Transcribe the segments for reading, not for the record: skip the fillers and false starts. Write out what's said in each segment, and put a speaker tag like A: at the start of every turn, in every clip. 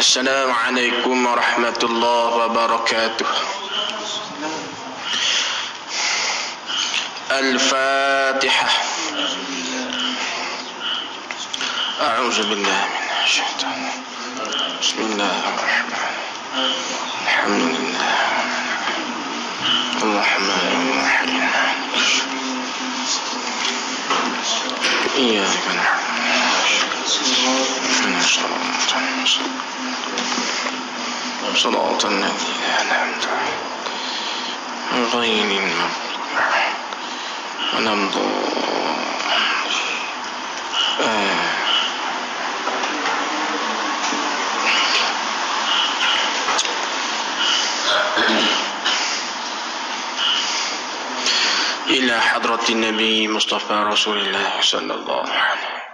A: Assalamualaikum warahmatullahi wabarakatuh. Al-Fatihah. A'udzu billahi minasy syaithanir rajim. Bismillahirrahmanirrahim. Alhamdulillah. Ar-Rahmanir-Rahim. Iyyaka na'budu صراط الذين أنعمت عليهم غير المغضوب عليهم إلى حضرة النبي مصطفى رسول الله صلى الله عليه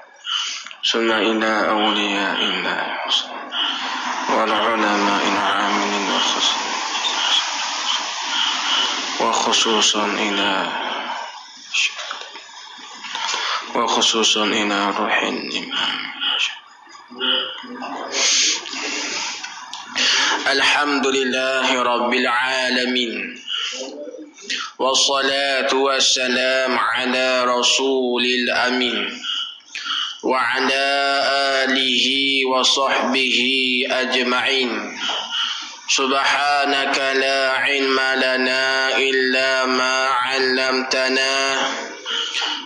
A: وسلم إلى أولياء الله والعلماء العاملين وخصوصا إلى روح الإمام. الحمد لله رب العالمين والصلاة والسلام على رسول الأمين وعلى آله وصحبه أجمعين. سبحانك لا علم لنا إلا ما علمتنا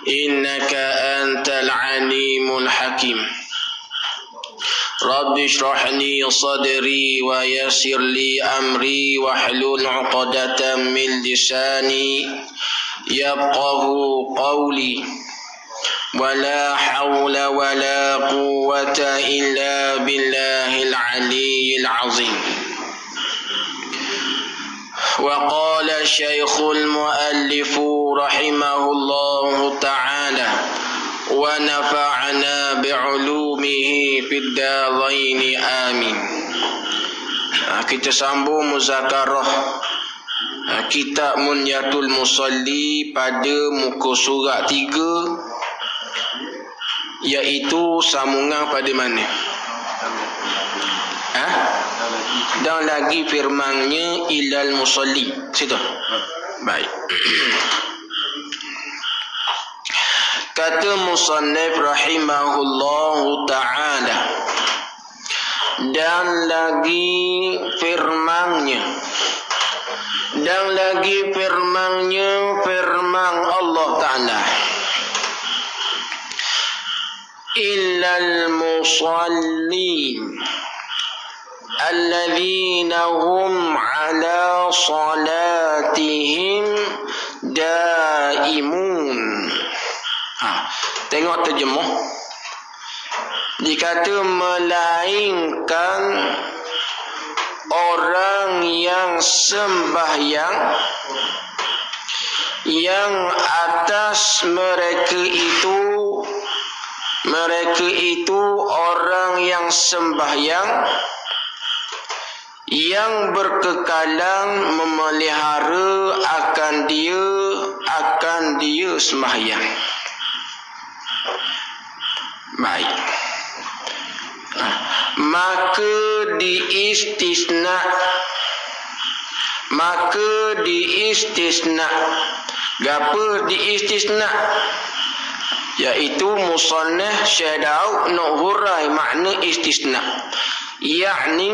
A: إنك أنت العليم الحكيم. رب اشرح لي صدري ويسر لي أمري واحلل عقدة من لساني يفقه قولي. ولا حول ولا قوة إلا بالله العلي العظيم. وقال الشيخ المؤلف رحمه الله تعالى ونفعنا بعلومه في الدارين آمين. Kita sambung muzakarah kitab Munyatul Musalli pada muka surat 3, iaitu sambungan pada mana? Dan lagi firmannya ilal musalli. Situ. Baik. Kata musannif rahimahullahu ta'ala, dan lagi firmannya firman Allah Ta'ala, illal musallin alladzina hum ala salatihim daimun. Tengok terjemuh. Dikata melainkan orang yang sembahyang yang atas mereka itu orang yang sembahyang yang berkekalan memelihara akan dia sembahyang. Baik. Maka diistisna gapo diistisna, iaitu musannif Syekh Daud nak hurai makna istisna, yakni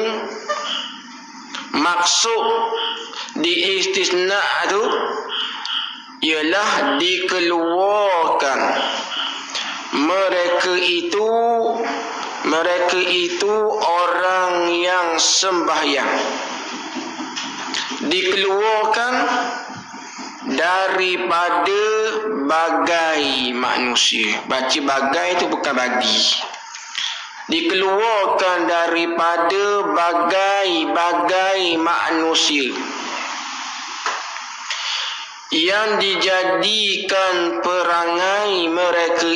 A: maksud diistisna itu ialah dikeluarkan mereka itu orang yang sembahyang, dikeluarkan daripada bagai manusia. Baca bagai itu bukan bagi. Dikeluarkan daripada bagai manusia yang dijadikan perangai mereka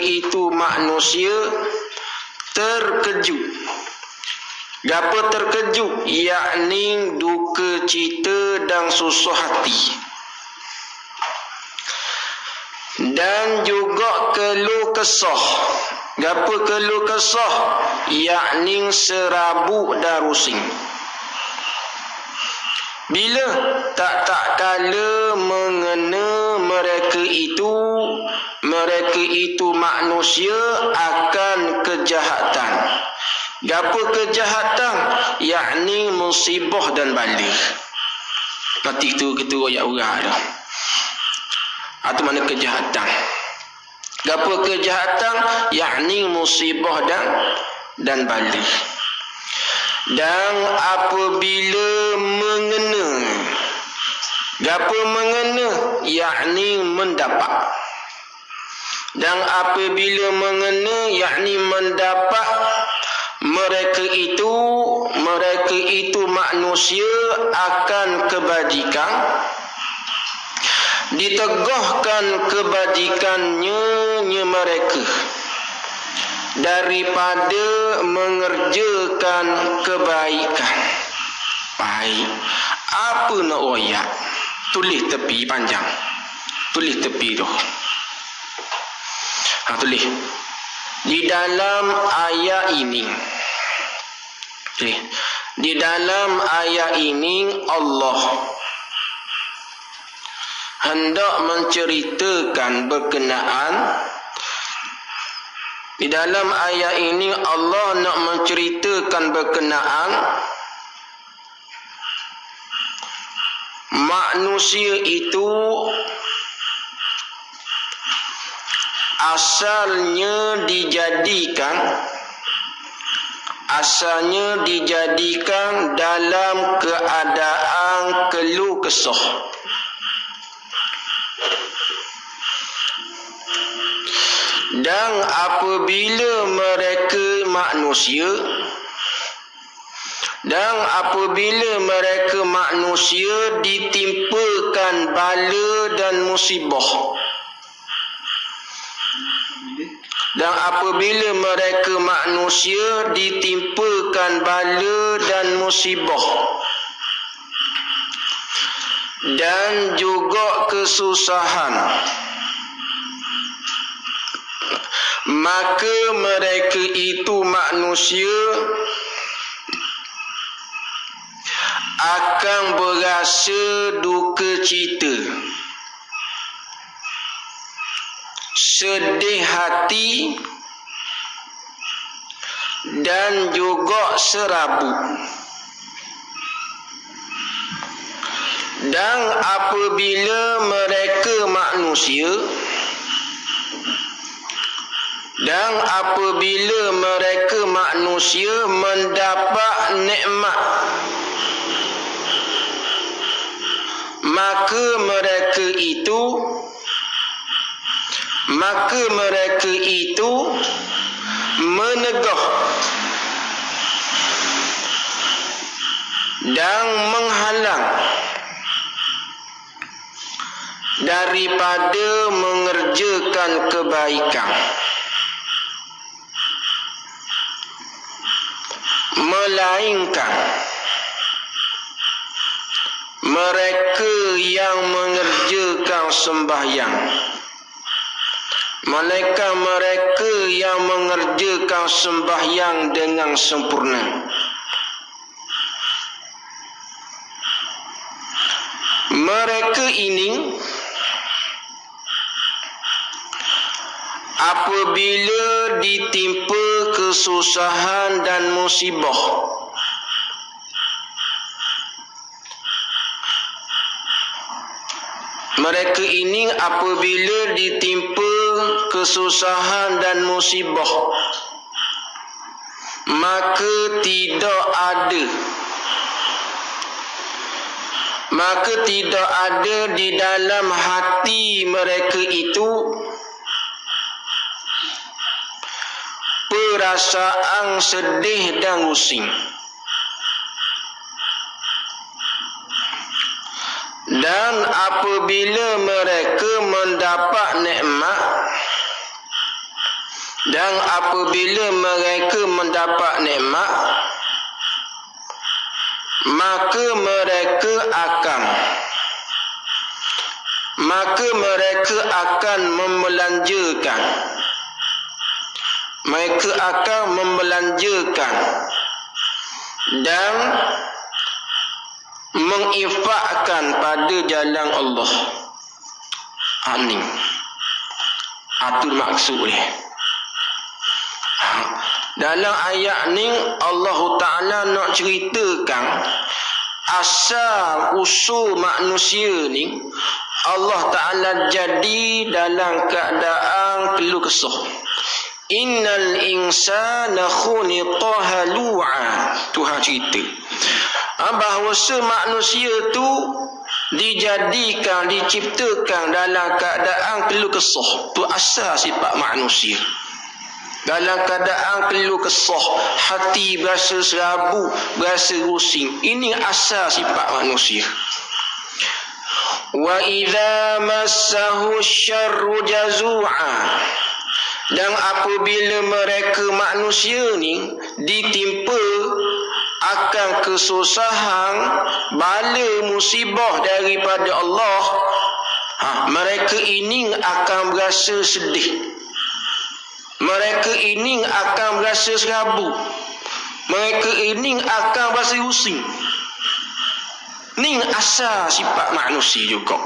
A: itu manusia terkejut. Gapo terkejut? Yakni duka cita dan susah hati. Dan juga keluh kesah Gapo keluh kesah, yakni serabut darusing. Bila tak kala mengena mereka itu manusia akan kejahatan. Gapo kejahatan? Yakni musibah dan balik. Nanti itu ayat urang tu. Atau mana kejahatan? Gapo kejahatan? Yakni musibah dan balik. Dan apabila mengena, gapo mengena? Yakni mendapat. Dan apabila mengena, yakni mendapat, mereka itu manusia akan kebajikan, ditegahkan kebajikannya mereka daripada mengerjakan kebaikan. Baik, apa nak ayat? Tulis tepi panjang. Tulis tepi tu. Tulis. Di dalam ayat ini. Di dalam ayat ini Allah hendak menceritakan berkenaan. Di dalam ayat ini Allah nak menceritakan berkenaan manusia itu asalnya dijadikan dalam keadaan keluh kesah. Dan apabila mereka manusia ditimpakan bala dan musibah. Dan apabila mereka manusia ditimpakan bala dan musibah dan juga kesusahan, maka mereka itu manusia akan berasa duka cita, sedih hati dan juga serabut. Dan apabila mereka manusia mendapat nikmat, maka mereka itu menegah dan menghalang daripada mengerjakan kebaikan, melainkan mereka yang mengerjakan sembahyang, melainkan mereka yang mengerjakan sembahyang dengan sempurna. Mereka ini apabila ditimpa kesusahan dan musibah, mereka ini apabila ditimpa kesusahan dan musibah, maka tidak ada di dalam hati mereka itu perasaan sedih dan pusing. Dan apabila mereka mendapat nikmat, maka mereka akan membelanjakan mereka akan membelanjakan dan menginfakkan pada jalan Allah. Ini itu maksud dia. Dalam ayat ni Allah Ta'ala nak ceritakan asal usul manusia ni. Allah Ta'ala jadi dalam keadaan keluh kesah. Innal insana khuliqa halu'a. Tuhan cerita bahawa manusia tu dijadikan, diciptakan dalam keadaan keluh kesah. Tu asal sifat manusia. Dalam keadaan keluh kesah, hati berasa serabu, berasa rusing. Ini asal sifat manusia. Wa idza massahu syarru jazua. Dan apabila mereka manusia ni ditimpa akan kesusahan, bala musibah daripada Allah, mereka ini akan berasa sedih. Mereka ini akan berasa serabu. Mereka ini akan berasa rusing. Ni asal sifat manusia juga.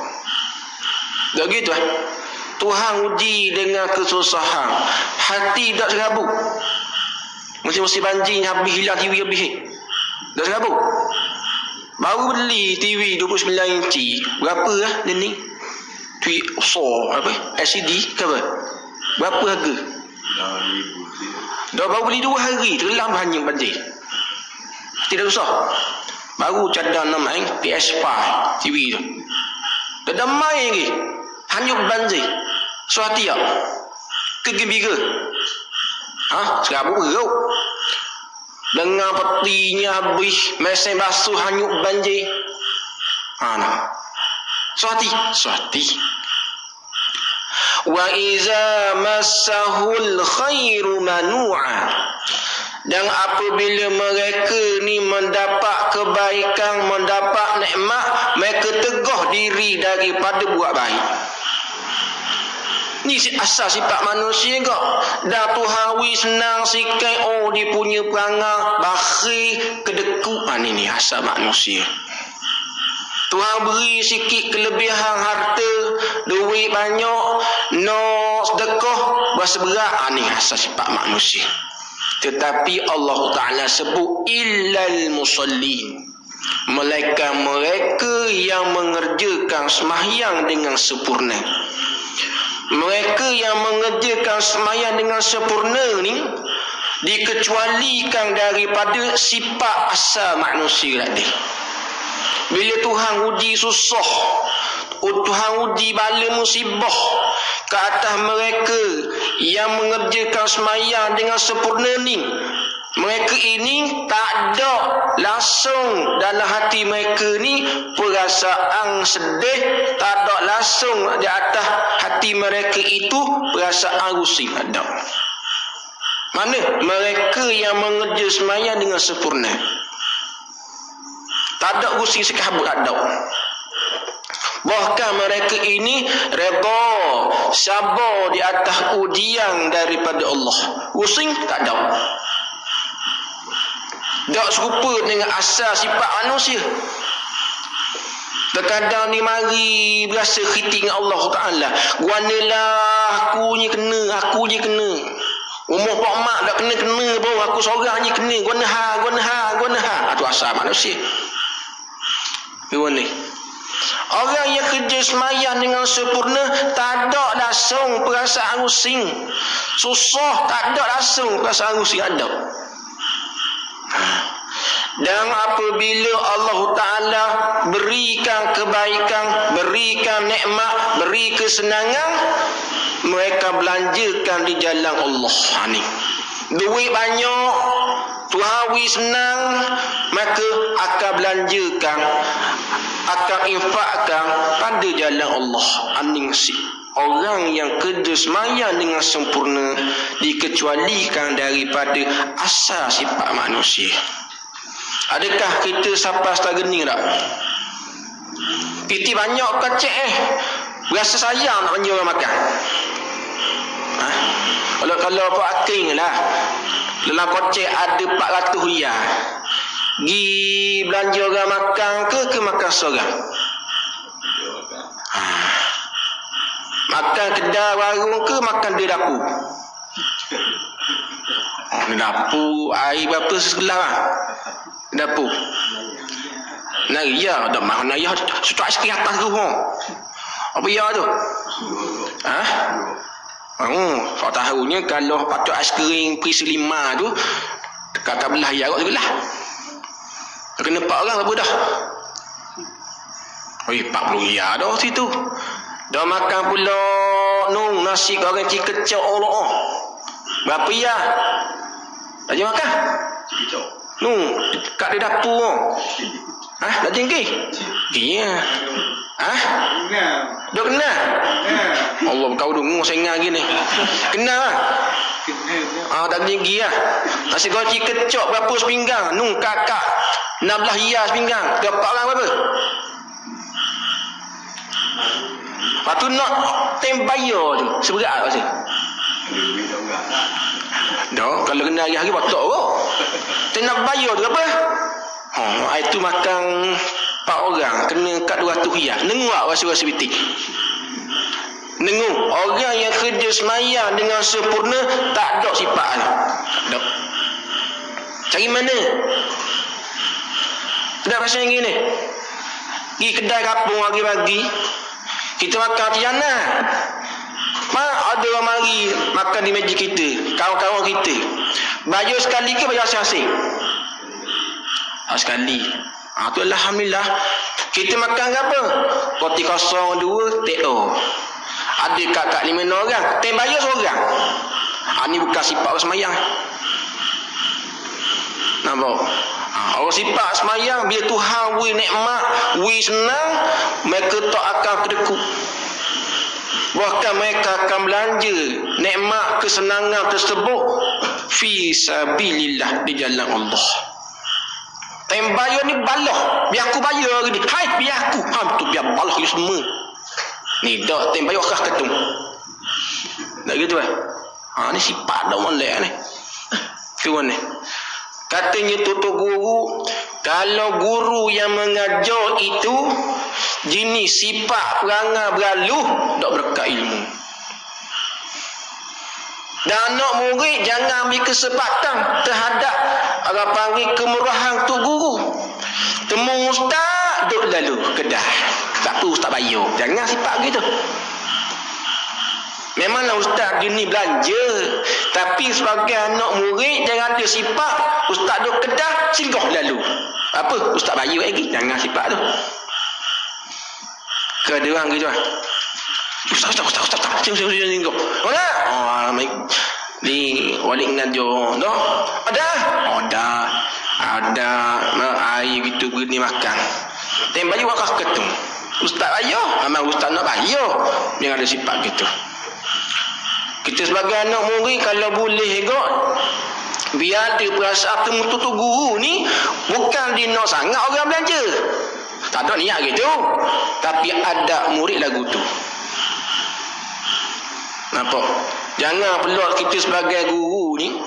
A: Tak gitu Tuhan uji dengan kesusahan, hati tak serabu. Mesti banjir habis, hilang TV habis. Tak serabu. Baru beli TV 29 inci. Berapa dia ni? TV besar LCD ke apa? Berapa harga? Dah baru beli 2 hari, terlam hanya banjir. Tidak usah. Baru cadang nama PS5 TV tu. Dah damai lagi. Hanyut banjir. Suhati tak? Kegembira. Serabut beruk. Dengan petinya habis, mesin basuh hanyut banjir. Suhati. Wa iza massahul khairu manu'a. Dan apabila mereka ni mendapat kebaikan, mendapat nikmat, mereka tegah diri daripada buat baik. Ni asal sifat manusia kok. Dah Tuhan senang sikit, dia punya perangai bakhil, kedekut. Ni asal manusia. Tuhan beri sikit kelebihan harta, duit banyak, no sedekah, berasa berat. Ni asal sifat manusia. Tetapi Allah Ta'ala sebut illal musallin, melainkan mereka yang mengerjakan sembahyang dengan sempurna. Mereka yang mengerjakan sembahyang dengan sempurna ni dikecualikan daripada sifat asal manusia tadi. Bila Tuhan uji susah, Tuhan uji bala musibah ke atas mereka yang mengerjakan sembahyang dengan sempurna ni, mereka ini tak ada langsung dalam hati mereka ni perasaan sedih, tak ada langsung di atas hati mereka itu perasaan rusing. Ada. Mana mereka yang mengerja sembahyang dengan sempurna, tak ada rusing sekabut, tak ada. Bahkan mereka ini redha, sabar di atas ujian daripada Allah. Rusing tak ada. Tak serupa dengan asal sifat manusia. Terkadang ni mari berasa kritik dengan Allah Ta'ala. Guanalah aku je kena. Umur pak mak tak kena pun, aku seorang je kena. Guanaha. Itu asal manusia. Ni orang yang kerja sembahyang dengan sempurna tak ada langsung perasaan rusing. Susah tak ada langsung perasaan rusing, ada. Dan apabila Allah Ta'ala berikan kebaikan, berikan nikmat, beri kesenangan, mereka belanjakan di jalan Allah. Ni duit banyak, Tuhan senang, maka akan belanjakan, akan infakkan pada jalan Allah. Aningsi orang yang kerja sembahyang dengan sempurna dikecualikan daripada asal sifat manusia. Adakah kita sampai setageni tak? Kita banyak kecek berasa sayang nak panggil orang makan. Kalau Pak Aking lah, dalam kocek ada 400 riyal. Gi belanja orang makan ke makan seorang? Makan kedai warung ke makan di dapur? Di dapur air berapa segelas lah? Dapur. Nah ya, dak mana ya sudah sikit atas tu hong. Apa ya tu? Kau tahunya kalau patut aiskrim pris 5 tu dekat belah ya kot sebelah. Kena 4 orang apa dah? 40 riyal dah situ. Dah makan pula nasi goreng cikecok Allah. Berapa ya? Dah je makan? Cikecok. Kat di dapur. Dah tinggi? Iya. Dah kenal? Allah kau dengar saya ingat gini. Kenal lah? Dah tinggi lah. Nasi goreng cikecok berapa sepinggang? Kakak 16 riyal sepinggang. Dapat orang berapa? Lepas tu nak tem bayar tu seberat tak sih? Dah, kalau kena hari-hari batok kok. Tem nak bayar tu apa? Itu makan 4 orang kena kat 200 riyal. Nenguak rasa-rasa bitik. Nengu orang yang kerja semayang dengan sempurna tak ada sifat tu. Tak ada. Cari mana? Tidak rasa yang gini. Pergi kedai kapung pagi-pagi. Kita makan tiana. Ada orang mari makan di meja kita, kawan-kawan kita. Bayar sekali ke bayar asing-asing? Sekali. Tu alhamdulillah. Kita makan apa? Roti 02 TO. Ada kakak 5 orang, tem bayar seorang. Ni bukan sifat orang semayang. Nampak? Orang sifat semayang bila Tuhan beri nikmat, beri senang, mereka tak akan kedekut. Bahkan mereka akan belanja nikmat kesenangan tersebut fi sabilillah, di jalan Allah. Tem bayar ni balah, biar aku bayar ni. Hai, biar aku. Tu biar balah you semua. Ni dah tem bayar kah ketung. Tak gitu Ni sifat dah molek ni. Tu ni. Katanya tutup guru, kalau guru yang mengajar itu jenis sifat perangai beraluh, tak berkat ilmu. Dan anak murid jangan ambil kesempatan terhadap orang panggil kemurahan tu guru. Temu ustaz duk lalu kedah. Tak apa ustaz bayar. Jangan sifat gitu. Memanglah ustaz gini belanja, tapi sebagai anak murid jangan ada sifat ustaz duk kedah singgah lalu. Apa ustaz bayar lagi? Jangan sifat tu. Ke ada orang gitu Ustaz. Singgah. Mana? Di walik ngajo. Dah? Ada. Air gitu begini makan. Tem bayar wakah ketung. Ustaz bayar, memang ustaz nak bayar. Jangan ada sifat gitu. Kita sebagai anak murid kalau boleh kot, biar ada perasaan temu tu guru ni bukan dia nak sangat orang belanja. Tak ada niat gitu. Tapi ada murid lagu tu. Nampak? Jangan pula kita sebagai guru ni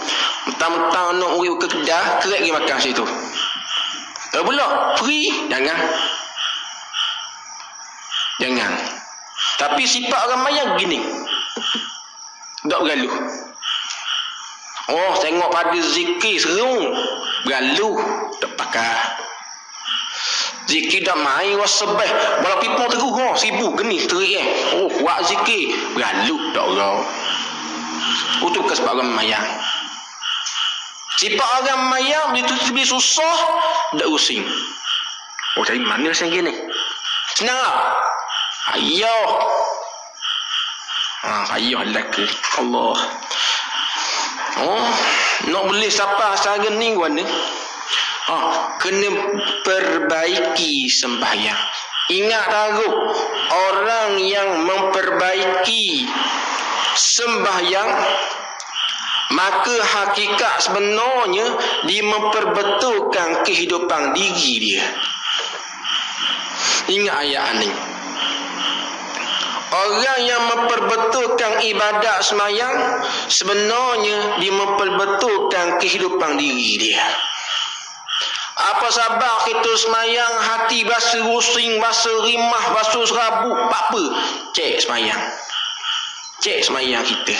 A: mentang-mentang anak murid ke kedah, kerek pergi makan situ. Kalau pula free, jangan. Tapi sifat orang mayang gini. Tak bergaluh. Tengok pada zikir serung bergaluh, tak pakai. Zikir dah main wasabah, walau pipong teguh 1000 genis terik kuat zikir bergaluh tak orang. Itu bukan sebab orang mayang. Sifat orang mayang lebih susah, tak using. Cari mana macam gini? Senang tak? Ayah lelaki Allah. Nak beli siapa secara ni guna? Kena perbaiki sembahyang. Ingat tahu, orang yang memperbaiki sembahyang, maka hakikat sebenarnya dia memperbetulkan kehidupan diri dia. Ingat ayat ni. Orang yang memperbetulkan ibadat semayang sebenarnya dia memperbetulkan kehidupan diri dia. Apa sabar kita semayang hati basa rusing, basa rimah, basa serabut, apa? Cek semayang. Cek semayang kita.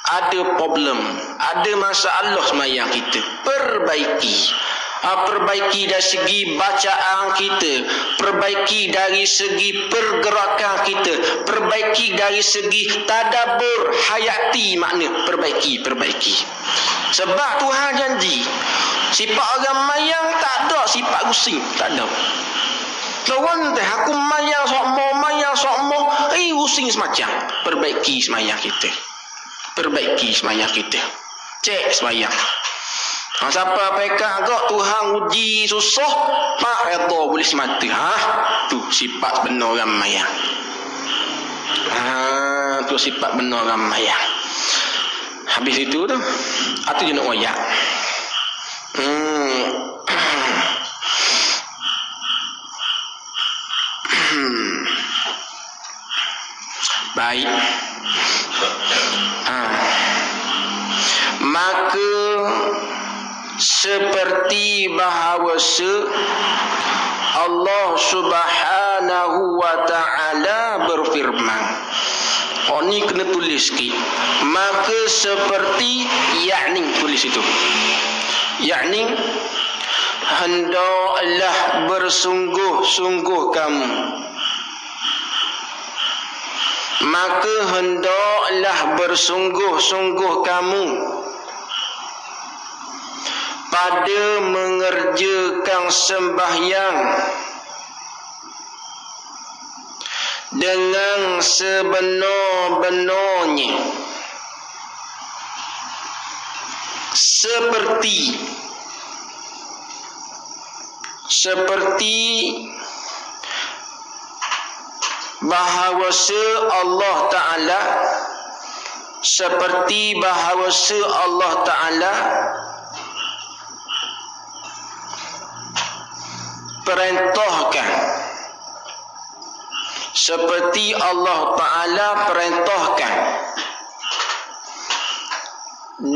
A: Ada problem, ada masalah semayang kita. Perbaiki. Perbaiki dari segi bacaan kita, perbaiki dari segi pergerakan kita, perbaiki dari segi tadabbur hayati, makna perbaiki. Sebab Tuhan janji sifat orang mayang tak ada sifat rusing, tak ada. Kawan teh aku mayang sokmo, rusing semacam. Perbaiki semayang kita. Cek semayang. Siapa pekak agak Tuhan uji susah, mak redha boleh semata. Tu sifat benar orang mayang. Tu sifat benar orang mayang. Habis itu tu, atu je nak royak. Baik. Maka seperti bahawasa Allah Subhanahu wa ta'ala berfirman. Ni kena tulis sikit. Maka seperti yakni tulis itu. Yakni hendaklah bersungguh-sungguh kamu. Maka hendaklah bersungguh-sungguh kamu pada mengerjakan sembahyang dengan sebenar-benarnya, seperti bahawasa Allah Ta'ala perintahkan, seperti Allah Ta'ala perintahkan,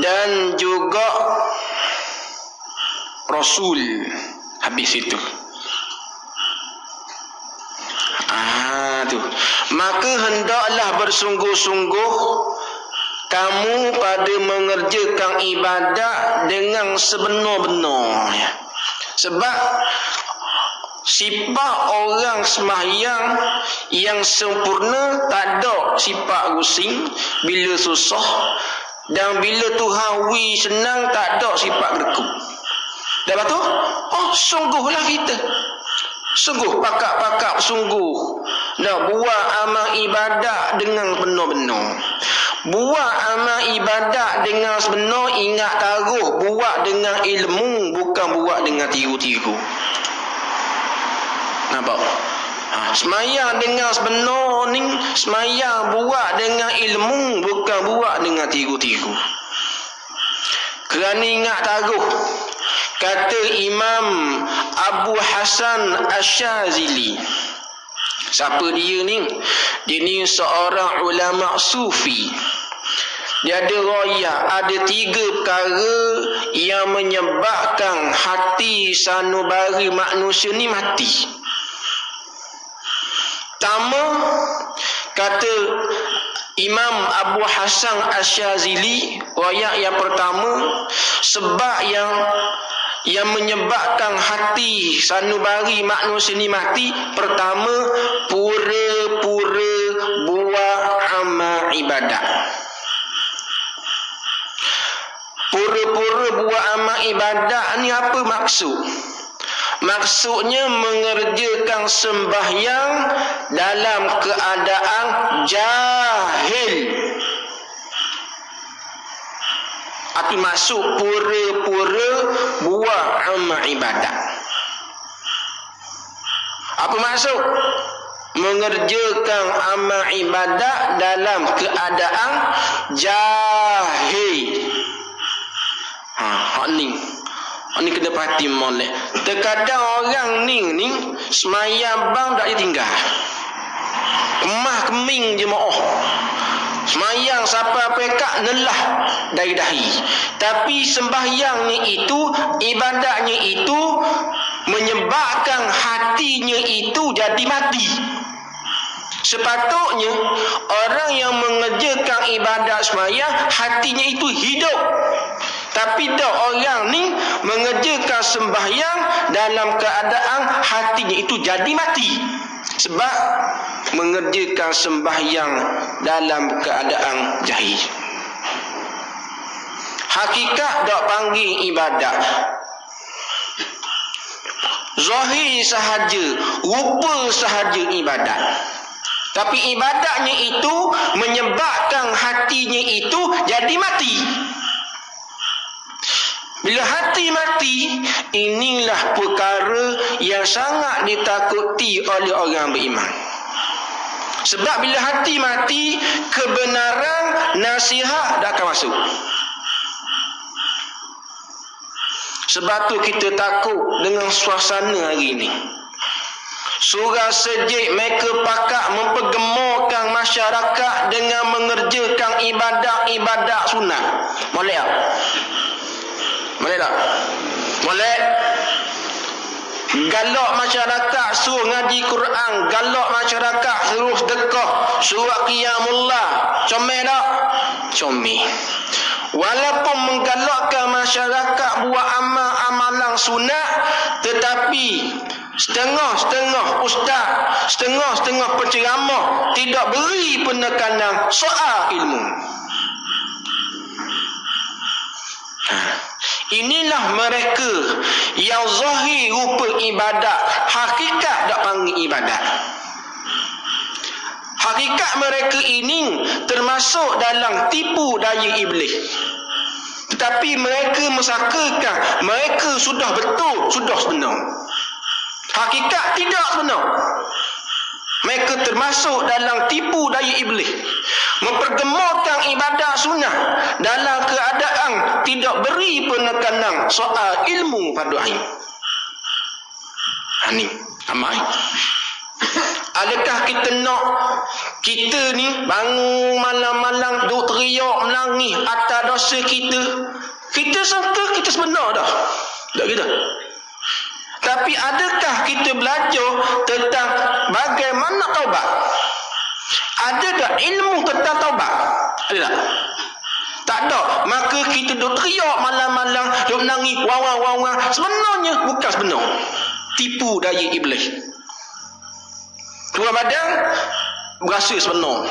A: dan juga Rasul. Habis itu tu. Maka hendaklah bersungguh-sungguh kamu pada mengerjakan ibadat dengan sebenar-benarnya. Sebab sifat orang sembahyang yang sempurna tak ada sifat rusing bila susah, dan bila Tuhan wi senang tak ada sifat gerkuk. Lepas tu, sungguhlah kita. Sungguh pakak-pakak sungguh nak buat amal ibadat dengan benar-benar. Buat amal ibadat dengan sebenar, ingat taruh buat dengan ilmu, bukan buat dengan tiru-tiru. Nampak? Semayang dengan sebenar ni, semayang buat dengan ilmu, bukan buat dengan tiru-tiru. Kerana ingat taruh, kata Imam Abu Hasan Asyazili. Siapa dia ni? Dia ni seorang ulama sufi. Dia ada royak, ada 3 perkara yang menyebabkan hati sanubari manusia ni mati. Pertama, kata Imam Abu Hasan Asyazili, royak yang pertama, sebab yang menyebabkan hati sanubari manusia ni mati, pertama, pura-pura buat amal ibadat. Pura-pura buat amal ibadat ni apa maksud? Maksudnya mengerjakan sembahyang dalam keadaan jahil. Itu maksud pura-pura buat amal ibadat. Apa maksud? Mengerjakan amal ibadat dalam keadaan jahil. Ni kena perhati molek. Terkadang orang ni semayang bang tak ditinggal. Kemah keming jemaah. Semayang sampai pekak nelah dari dahi. Tapi sembahyangnya itu, ibadatnya itu menyebabkan hatinya itu jadi mati. Sepatutnya orang yang mengerjakan ibadat sembahyang hatinya itu hidup. Tapi dah orang ni mengerjakan sembahyang dalam keadaan hatinya itu jadi mati. Sebab mengerjakan sembahyang dalam keadaan jahil. Hakikat dak panggil ibadat. Zahir sahaja, rupa sahaja ibadat. Tapi ibadatnya itu menyebabkan hatinya itu jadi mati. Bila hati mati, inilah perkara yang sangat ditakuti oleh orang beriman. Sebab bila hati mati, kebenaran nasihat tak akan masuk. Sebab tu kita takut dengan suasana hari ini. Surah Sejid mereka pakat mempergemurkan masyarakat dengan mengerjakan ibadat-ibadat sunat. Boleh tak? Boleh tak? Boleh. Galak masyarakat suruh ngaji Quran, galak masyarakat suruh sedekah, suruh qiyamullah. Comel tak? Comel. Walaupun menggalakkan masyarakat buat amalan sunat, tetapi setengah-setengah ustaz, setengah-setengah penceramah tidak beri penekanan soal ilmu. Inilah mereka yang zahir rupa ibadat, hakikat tak panggil ibadat. Hakikat mereka ini termasuk dalam tipu daya iblis. Tetapi mereka mesakakan mereka sudah betul, sudah sebenar. Hakikat tidak sebenar. Mereka termasuk dalam tipu daya iblis. Mempergemurkan ibadat sunnah dalam keadaan tidak beri penekanan soal ilmu fardu ain. Ini amai. Adakah kita nak kita ni bangun malam-malam duk teriak menangis atas dosa kita? Kita sangka kita sebenar dah. Tak gitu. Tapi adakah kita belajar tentang bagaimana taubat? Ada tak ilmu tentang taubat? Ada tak? Tak ada. Maka kita duk teriak malam-malam, duk menangis, wang-wang. Sebenarnya bukan sebenar. Tipu daya iblis. Keluar badan berasa sebenar.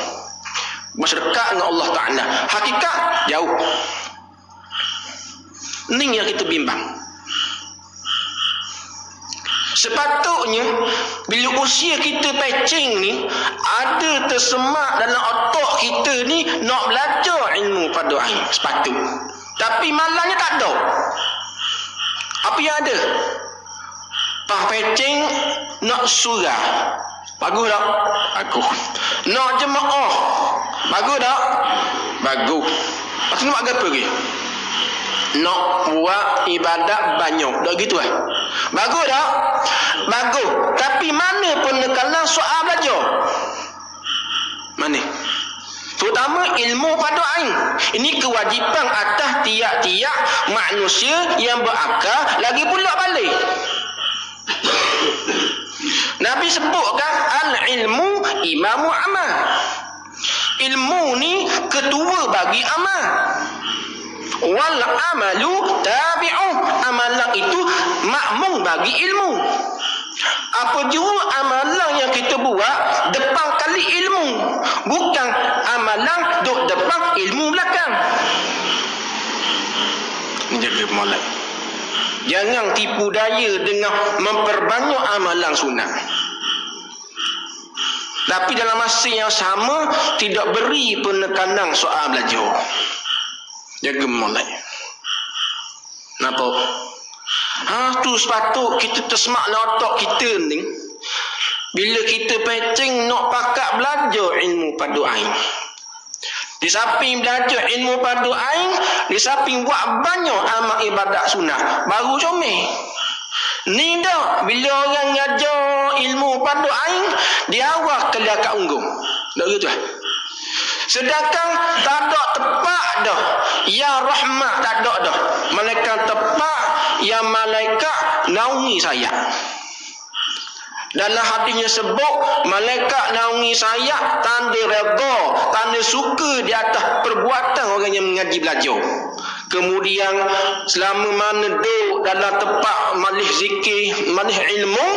A: Berasa dekat dengan Allah Ta'ala. Hakikat jauh. Ini yang kita bimbang. Sepatutnya bila usia kita pecing ni, ada tersemak dalam otak kita ni nak belajar ilmu fardu ain. Sepatutnya. Tapi malangnya tak ada. Apa yang ada? Pas pecing nak surah. Bagus tak? Bagus. Nak jemaah. Bagus tak? Bagus. Lepas tu nak buat apa lagi? Nak buat ibadat banyak. Tak gitu lah. Bagus tak? Bagus. Tapi mana penekanan soal belajar? Mana? Terutama ilmu fardu ain. Ini kewajipan atas tiap-tiap manusia yang berakal, lagi pula balik. Nabi sebutkan al-ilmu imamu amal. Ilmu ni ketua bagi amal. Wal amalu tabi'u. Amalan itu makmum bagi ilmu. Apa jua amalan yang kita buat depan kali ilmu, bukan amalan duk depan ilmu belakang. Ini jaga molek. Jangan tipu daya dengan memperbanyak amalan sunat. Tapi dalam masa yang sama tidak beri penekanan soal belajar. Jaga molek. Nampak? Tu sepatut kita tersemaklah otak kita ni. Bila kita pecing nak pakat belajar ilmu fardu ain. Di samping belajar ilmu fardu ain, di samping buat banyak amal ibadat sunat, baru comel. Ni dah bila orang ngajar ilmu pada aing, dia awak kelia kat unggung. Tak gitu. Sedangkan tak ada tepat dah. Ya rahmat tak ada dah. Malaikat tepat, ya malaikat naungi saya. Dalam hadisnya sebut malaikat naungi saya tanda redha, tanda suka di atas perbuatan orang yang mengaji belajar. Kemudian selama mana duduk dalam tempat majlis zikir, majlis ilmu,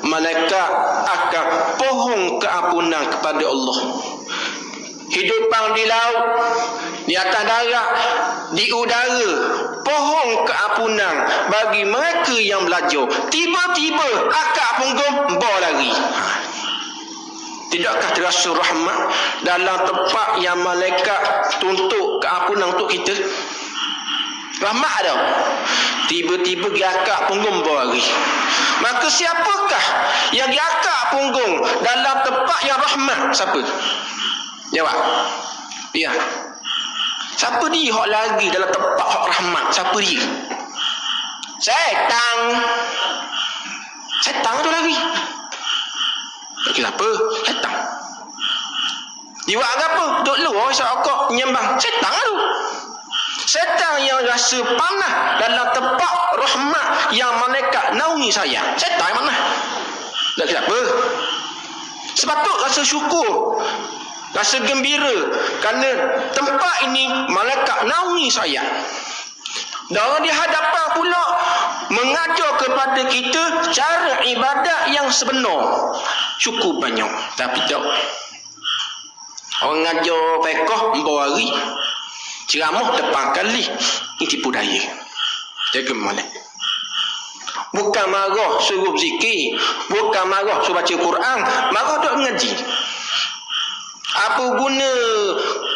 A: malaikat akan pohon keampunan kepada Allah. Hidupan di laut, di atas darat, di udara, pohon keampunan bagi mereka yang belajar. Tiba-tiba akak punggung bawa lari. Tidakkah terasa rahmat dalam tempat yang malaikat tuntut keampunan untuk kita? Rahmat dah. Tiba-tiba diakak punggung bawa lari. Maka siapakah yang diakak punggung dalam tempat yang rahmat? Siapa? Jawab. Ya. Siapa dia hok lagi dalam tempat hok rahmat? Siapa dia? Setan. Setan tu lagi. Kenapa? Setan. Dia buat apa? Duk luar syakak nyembang setan tu. Setan yang rasa panah dalam tempat rahmat yang malaikat naungi saya. Setan mana? Tak kenapa? Sepatut rasa syukur, rasa gembira kerana tempat ini malaikat naungi saya. Dan di hadapan pula mengajar kepada kita cara ibadat yang sebenar. Cukup banyak. Tapi tak. Orang ngajar fiqh membawa hari. Ceramah depan kali. Ini tipu daya. Jaga molek. Bukan marah suruh zikir. Bukan marah suruh baca Quran. Marah tak mengaji. Apa guna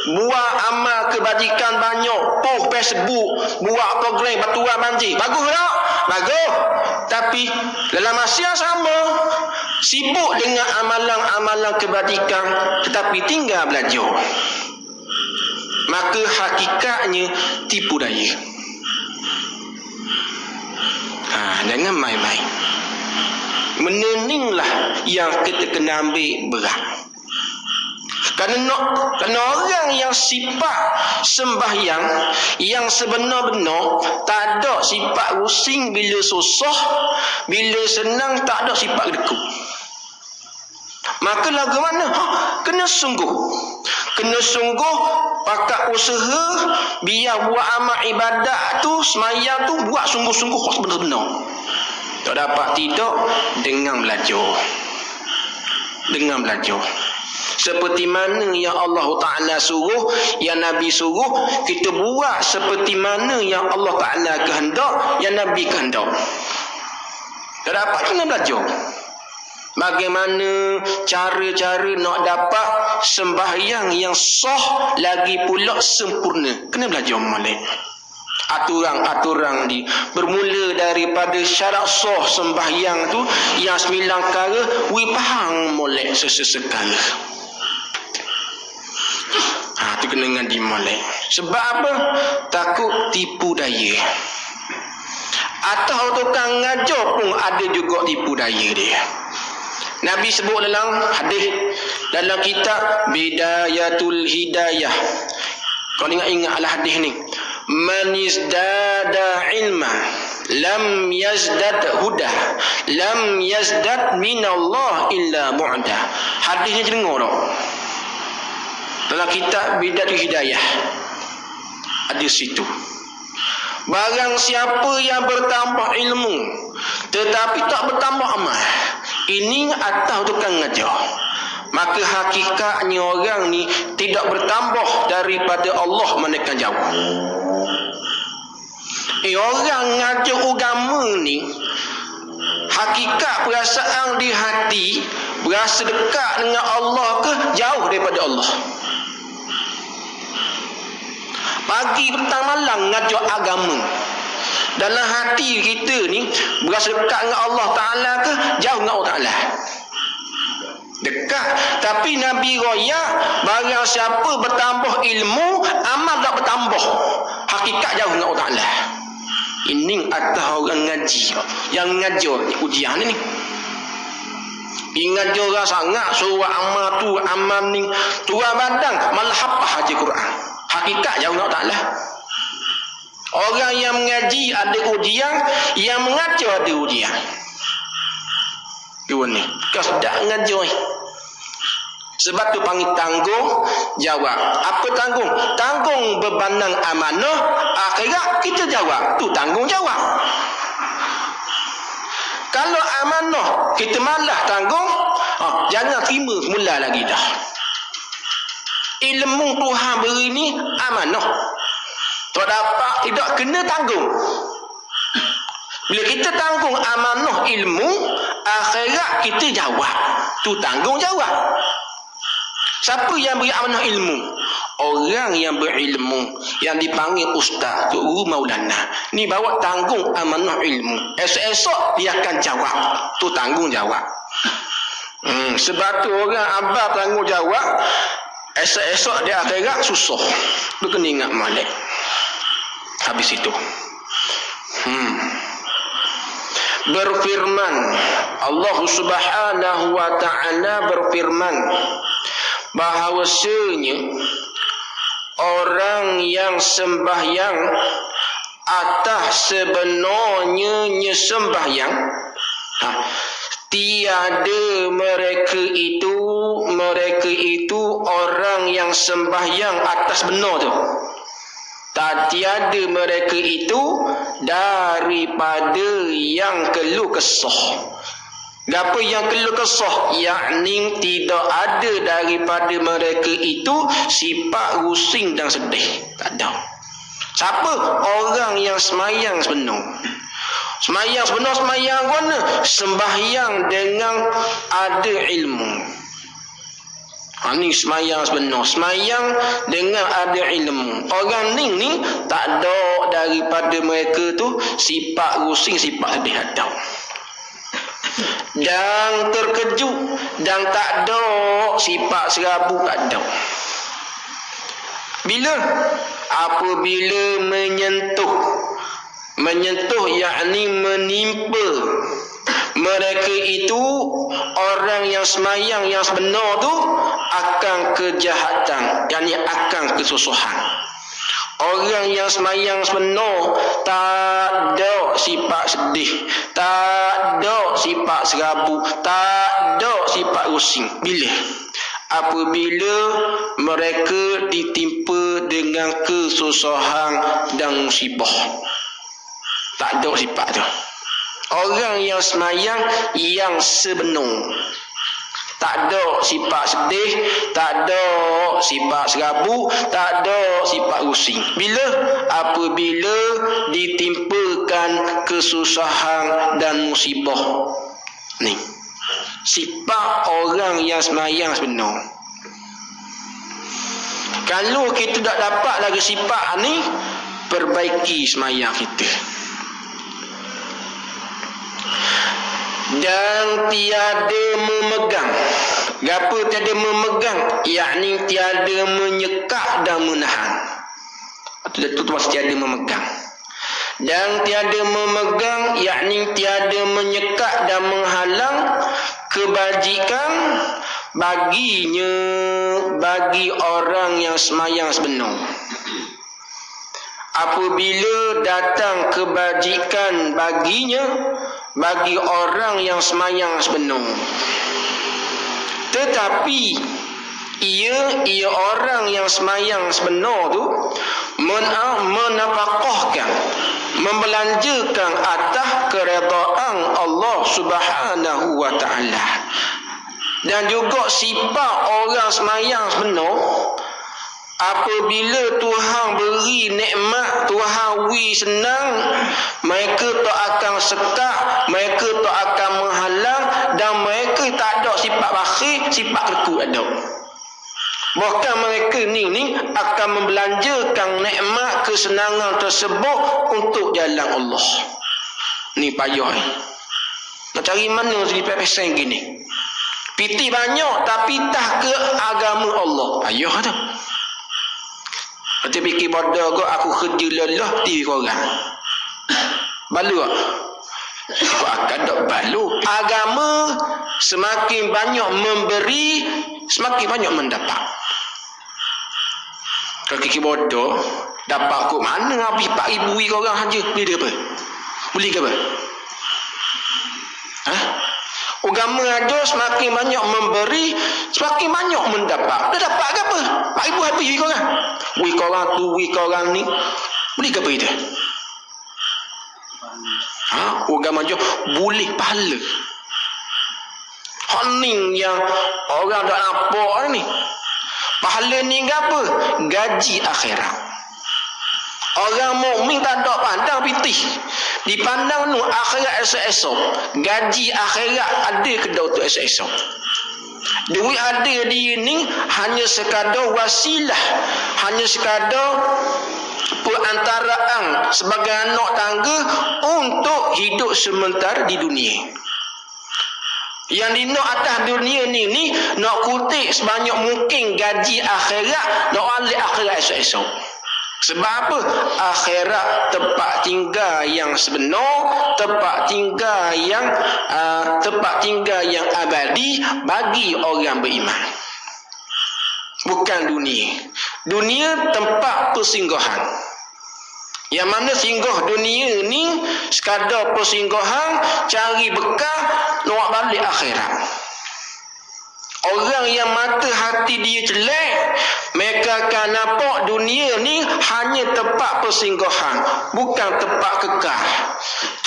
A: buat amal kebajikan banyak, post Facebook, buat program batuan banjir. Bagus tak? Bagus. Tapi dalam masa yang sama sibuk dengan amalan-amalan kebajikan tetapi tinggal belajar. Maka hakikatnya tipu daya. Jangan main-main. Meneninglah yang kita kena ambil berat. Kerana orang yang sifat sembahyang yang sebenar-benar tak ada sifat rusing bila susah, bila senang tak ada sifat gedekut. Maka lagu mana? Kena sungguh. Kena sungguh pakai usaha biar buat amal ibadat tu, semayang tu buat sungguh-sungguh benar-benar. Tak dapat tidak dengan belajar. Dengan belajar. Seperti mana yang Allah Ta'ala suruh, yang Nabi suruh, kita buat seperti mana yang Allah Ta'ala kehendak, yang Nabi kehendak. Tak dapat kena belajar. Bagaimana cara-cara nak dapat sembahyang yang sah lagi pula sempurna. Kena belajar molek. Aturan-aturan ni bermula daripada syarat sah sembahyang tu yang 9 perkara, we faham molek sesekala. Tu kena dengan dimolek. Sebab apa? Takut tipu daya. Atau tukang ngajar pun ada juga tipu daya dia. Nabi sebut dalam hadis dalam kitab Bidayatul Hidayah. Kau ingatlah hadis ni. Man izdada ilma lam yazdad huda lam yazdad minallah illa bu'da. Hadisnya dengar tak? Dalam kitab Bidayatul Hidayah ada situ. Barang siapa yang bertambah ilmu tetapi tak bertambah amal, ini atas tukang ngajar, maka hakikatnya orang ni tidak bertambah daripada Allah melainkan jauh. Orang ngajar agama ni hakikat perasaan di hati berasa dekat dengan Allah ke jauh daripada Allah. Pagi petang malam ngajar agama, dalam hati kita ni berasa dekat dengan Allah Ta'ala ke jauh dengan Allah Ta'ala? Dekat. Tapi Nabi raya barang siapa bertambah ilmu, amal tak bertambah, hakikat jauh dengan Allah Ta'ala. Ini atas orang ngaji. Yang ngajar ujian ni. Ingat orang sangat surah amal tu amal ni tua badang malah hafal haji Quran. Hakikat jauh Allah Taala. Orang yang mengaji ada ujian, yang mengajar ada ujian. Dua ni. Kau sudah mengajar. Sebab tu panggil tanggung jawab. Apa tanggung? Tanggung bebanang amanah akhirat kita jawab. Tu tanggung jawab. Kalau amanah kita malah tanggung, jangan terima mula lagi dah. Ilmu Tuhan beri ni amanah. Tak dapat, tidak kena tanggung. Bila kita tanggung amanah ilmu, akhirat kita jawab. Tu tanggung jawab. Siapa yang beri amanah ilmu? Orang yang berilmu, yang dipanggil ustaz, guru maulana. Ni bawa tanggung amanah ilmu. Esok-esok dia akan jawab. Tu tanggung jawab. Sebab tu orang abah tanggung jawab, esok-esok dia akhirat susah. Tu kena ingat malik. Habis itu. Berfirman Allah Subhanahu wa taala berfirman bahawasanya orang yang sembahyang atas sebenarnya sembahyang, tiada mereka itu orang yang sembahyang atas benar tu. Tak tiada mereka itu daripada yang keluh kesah. Apa yang keluh kesah? Yakni tidak ada daripada mereka itu sifat rusing dan sedih. Tak ada. Siapa? Orang yang semayang sebenar. Semayang sebenar, semayang mana? Sembahyang dengan ada ilmu. Ini semayang sebenar. Semayang dengan ada ilmu. Orang ni tak ada daripada mereka tu sifat rusing, sifat sedih ada. Dan terkejut dan tak ada sifat serabut tak ada. Bila? Apabila menyentuh yakni menimpa mereka itu orang yang semayang yang sebenar tu akan kejahatan, yakni akan kesusahan. Orang yang semayang sebenar tak ada sifat sedih, tak ada sifat serabut, tak ada sifat rusing. Bila? Apabila mereka ditimpa dengan kesusahan dan musibah. Tak ada sifat tu. Orang yang semayang yang sebenar, tak ada sifat sedih, tak ada sifat serabut, tak ada sifat rusing. Bila? Apabila ditimpakan kesusahan dan musibah. Ni sifat orang yang semayang sebenar. Kalau kita tak dapat lagi sifat ni, perbaiki semayang kita. Dan tiada memegang. Apa tiada memegang? Yakni tiada menyekak dan menahan. Itu maksud tiada memegang. Dan tiada memegang, yakni tiada menyekak dan menghalang kebajikan baginya, bagi orang yang semayang sebenar. Apabila datang kebajikan baginya, bagi orang yang semayang sebenar. Tetapi ia orang yang semayang sebenar tu menafkahkan, membelanjakan atas keredaan Allah Subhanahu wa taala. Dan juga sifat orang semayang sebenar, apabila Tuhan beri nikmat, Tuhan beri senang, mereka tak akan sekak, mereka tak akan menghalang, dan mereka tak ada sifat bakhil, sifat lekuk ada. Bahkan mereka ni akan membelanjakan nikmat kesenangan tersebut untuk jalan Allah. Ni payah ni. Nak cari mana segi pesen gini? Piti banyak tapi tak ke agama Allah. Payah tu. Lepas fikir bodoh kau, aku kerja lelah di korang. Balu tak? Ikut akal tak balu. Agama semakin banyak memberi, semakin banyak mendapat. Kalau kiki bodoh, dapat kot mana habis 4,000 orang saja. Beli dia apa? Beli ke apa? Ha? Agama ada semakin banyak memberi, semakin banyak mendapat. Dia dapat ke apa? 4,000 habis orang. Orang tu, orang ni. Beli ke apa itu? Agama aja boleh pahala. Hening yang orang tak nampak ni. Pahala ni apa? Gaji akhirat. Orang mukmin tak ada pandang pitih. Dipandang nu akhirat esok-esok. Gaji akhirat ada ke dak untuk esok-esok. Duit ada di ni hanya sekadar wasilah, hanya sekadar perantaraan sebagai anak tangga untuk hidup sementara di dunia. Yang di nak atas dunia ni nak kutip sebanyak mungkin gaji akhirat, nak alik akhirat esok-esok. Sebab apa? Akhirat tempat tinggal yang sebenar, tempat tinggal yang abadi bagi orang beriman. Bukan dunia. Dunia tempat persinggahan. Yang mana singgah dunia ni sekadar persinggahan, cari bekal, nak balik akhirat. Orang yang mata hati dia jelek, mereka akan nampak dunia ni hanya tempat persinggahan, bukan tempat kekal.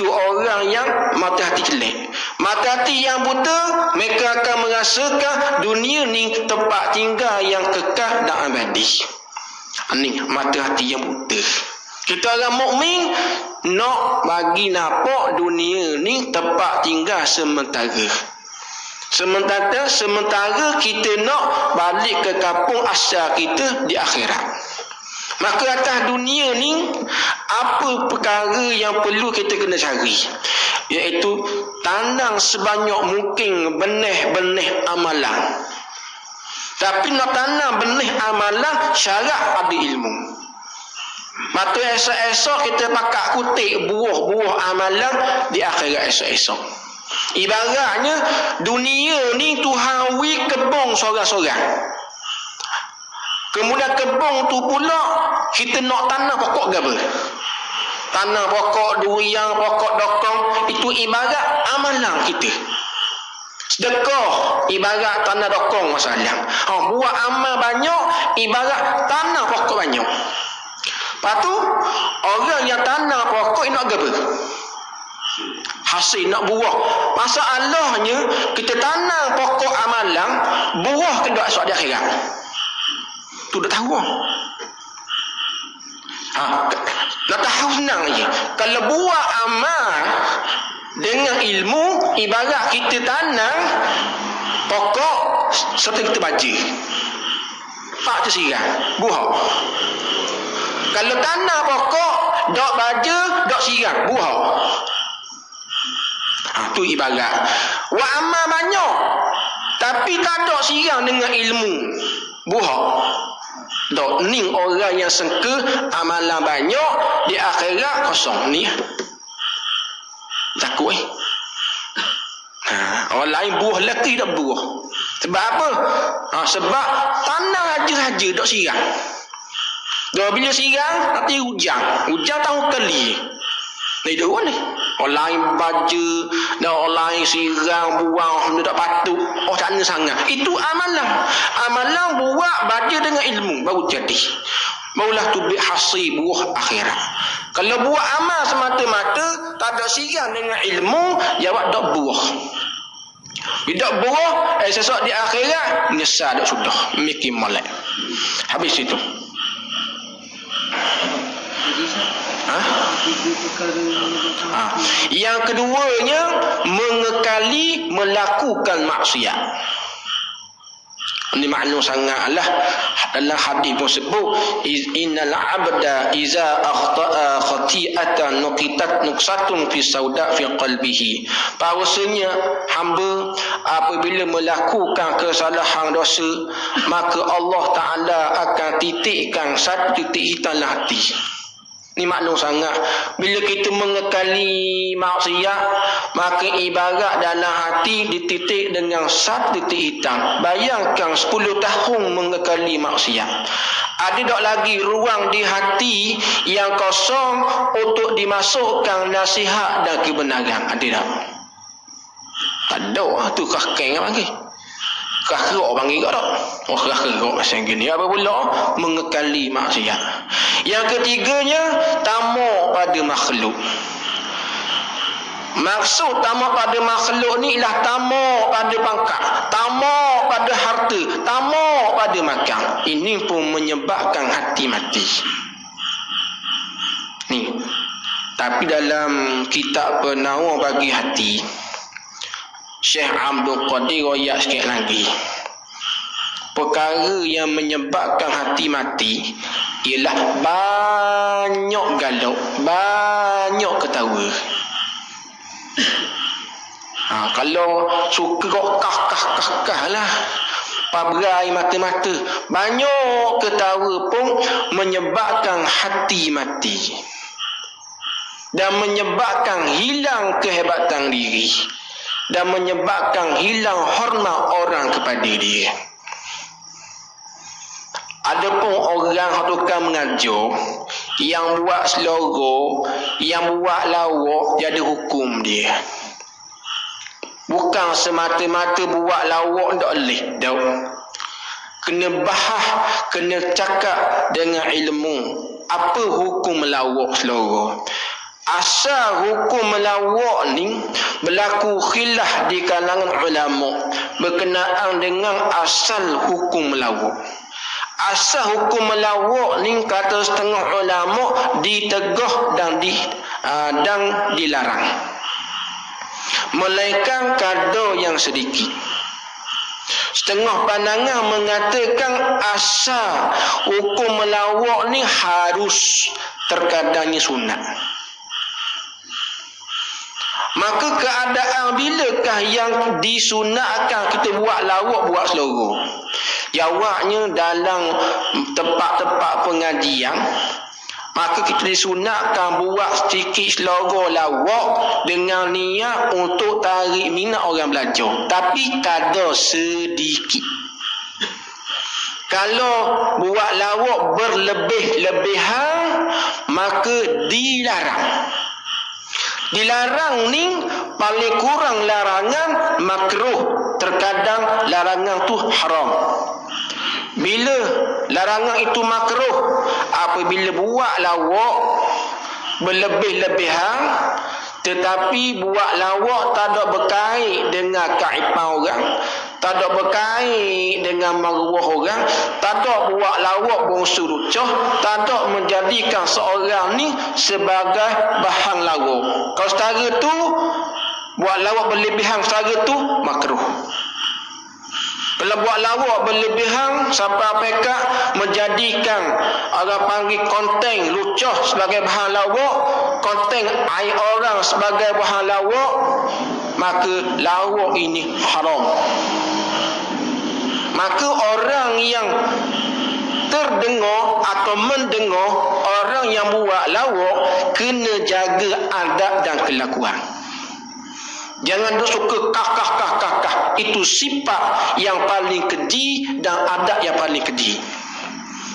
A: Tu orang yang mata hati jelek. Mata hati yang buta, mereka akan merasakan dunia ni tempat tinggal yang kekal dan abadi. Ini mata hati yang buta. Kita orang mukmin nak bagi nampak dunia ni tempat tinggal sementara. Sementara kita nak balik ke kampung asal kita di akhirat. Maka atas dunia ni apa perkara yang perlu kita kena cari? Iaitu tanam sebanyak mungkin benih-benih amalan. Tapi nak tanam benih amalan syarat ada ilmu. Maka esok-esok kita pakat kutip buah-buah amalan di akhirat esok-esok. Ibaratnya dunia ni Tuhan wi kebun sorang-sorang. Kemudian kebun tu pula kita nak tanam pokok apa? Tanam pokok durian, pokok dokong. Itu ibarat amalan kita. Sedekah ibarat tanah dokong masalah. Buat amal banyak ibarat tanah pokok banyak. Lepas tu orang yang tanam pokok nak apa? Hasil nak buah. Masalahnya kita tanam pokok amalan, buah ke tak esok di akhirat. Tu dah tahu. Nak tahu senang je. Kalau buah amal dengan ilmu, ibarat kita tanam pokok serta kita baca. Pak tersirang, buah. Kalau tanam pokok, dok baca, dok sirang, buah. Tu ibarat. Wa amal banyak, tapi tak ada sirang dengan ilmu, buah. Dok ni orang yang sangka amalan banyak di akhirat kosong ni. Takut orang lain buah lelaki tak buah. Sebab apa? Sebab tanah aja dok sirang. Dah bila sirang nanti hujan. Hujan tahu kali. Ni dua ni. Orang lain baca, dan orang lain sirang, buang, benda tak patut. Tak sangat. Itu amalan. Amalan buat baca dengan ilmu baru jadi. Barulah tu hasil buah akhirat. Kalau buat amal semata-mata, tak ada sirang dengan ilmu, jawab tak buah. Tidak buah, sesuatu di akhirat, menyesal dah sudah. Mikir molek. Habis itu. Yang keduanya mengekali melakukan maksiat. Ini makna sangatlah dalam hadis pun sebut innal abda iza akhta'a khati'atan nuqitat nuqsatun fi sauda fi qalbihi. Bahawasanya hamba apabila melakukan kesalahan dosa, maka Allah Taala akan titikkan satu titik hitam hati. Ni maklum sangat. Bila kita mengekali maksiat, maka ibarat dalam hati dititik dengan satu titik hitam. Bayangkan 10 tahun mengekali maksiat. Ada tak lagi ruang di hati yang kosong untuk dimasukkan nasihat dan kebenaran? Ada tak? Tak ada. Tu kakek yang panggil. Kerok panggil kat tak? Oh kerok macam gini. Apa pula? Mengekali maksiat. Yang ketiganya, tamak pada makhluk. Maksud tamak pada makhluk ni ialah tamak pada pangkat, tamak pada harta, tamak pada makan. Ini pun menyebabkan hati mati. Ni. Tapi dalam kitab Penawar Bagi Hati, Syekh Abdul Qadir royak sikit lagi. Perkara yang menyebabkan hati mati ialah banyak galau, banyak ketawa. Kalau suka kok kah lah, pabrai mata-mata, banyak ketawa pun menyebabkan hati mati dan menyebabkan hilang kehebatan diri dan menyebabkan hilang hormat orang kepada dia. Adapun orang yang tukang mengajar, yang buat seloroh, yang buat lawak, jadi hukum dia. Bukan semata-mata buat lawak tak boleh. Kena bahas, kena cakap dengan ilmu. Apa hukum melawak seloroh? Asal hukum melawak ni berlaku khilaf di kalangan ulama berkenaan dengan asal hukum melawak. Asal hukum melawak ni kata setengah ulama ditegah dan dilarang. Melainkan kadar yang sedikit. Setengah pandangan mengatakan asal hukum melawak ni harus, terkadangnya sunat. Maka keadaan bilakah yang disunatkan kita buat lawak, buat seloroh? Jawabnya dalam tempat-tempat pengajian, maka kita disunatkan buat sedikit seloroh lawak dengan niat untuk tarik minat orang belajar. Tapi kadar sedikit. Kalau buat lawak berlebih-lebihan, maka dilarang. Dilarang ni paling kurang larangan makruh, terkadang larangan tu haram. Bila larangan itu makruh? Apabila buat lawak berlebih-lebihan, tetapi buat lawak tak ada berkait dengan keaiban orang, tak ada berkait dengan maruah orang, tak ada buat lawak bongsu rucah, tak ada menjadikan seorang ni sebagai bahan lawak. Kalau setara tu buat lawak berlebihan, setara tu makruh. Kalau buat lawak berlebihan sampai pekat menjadikan orang panggil konten lucah sebagai bahan lawak, konten aib orang sebagai bahan lawak, maka lawak ini haram. Maka orang yang terdengar atau mendengar orang yang buat lawak kena jaga adab dan kelakuan. Jangan duk suka kah. Itu sifat yang paling keji dan adab yang paling keji.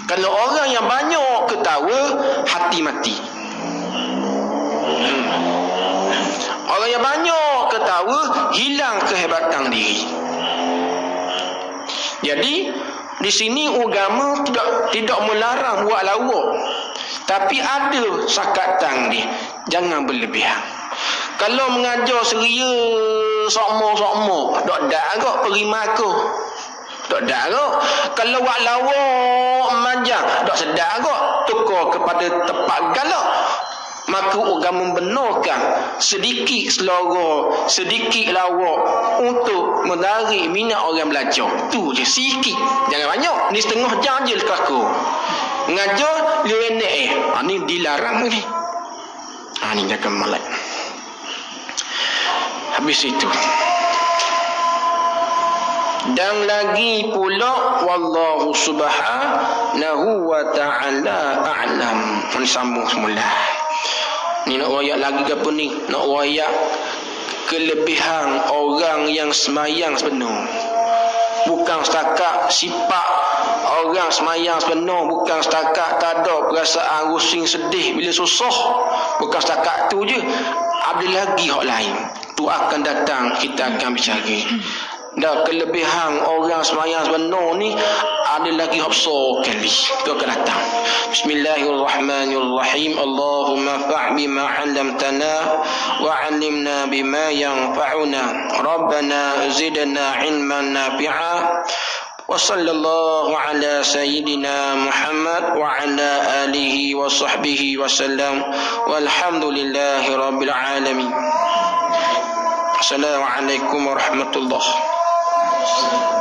A: Kalau orang yang banyak ketawa, hati mati. Orang yang banyak ketawa, hilang kehebatan diri. Jadi di sini agama tidak melarang buat lawak, tapi ada sakatan dia, jangan berlebihan. Kalau mengajar seria sokmo, tak dak agak perima aku. Tak dak agak. Kalau buat lawak manjang, tak sedap agak tukar kepada tempat galak. Maka agama membenarkan sedikit seloroh, sedikit lawak untuk menarik minat orang belajar. Tu je sikit, jangan banyak. Ni setengah jam je kaku. Mengajar lenek ni dilarang ni. Ni jaga malak. Habis itu Dan lagi pula wallahu subhanahu wa ta'ala a'lam. Ini sambung semula. Ni nak wayak lagi ke apa ni? Nak wayak kelebihan orang yang semayang sepenuh. Bukan setakat sifat orang semayang sepenuh, bukan setakat tak ada perasaan rusing sedih bila susah, bukan setakat tu je. Ada lagi hak lain. Tu akan datang, kita akan bicara. Dan kelebihan orang semayang sebenar ni ada lagi hak besar kali. Itu akan datang. Bismillahirrahmanirrahim. Allahumma fa'bi ma 'allamtana wa 'allimna bima yanfa'una. Rabbana zidna 'ilman nafi'a. Wa sallallahu ala sayyidina Muhammad wa ala alihi wa sahbihi wa sallam. Walhamdulillahi rabbil alamin. Assalamualaikum warahmatullahi wabarakatuh.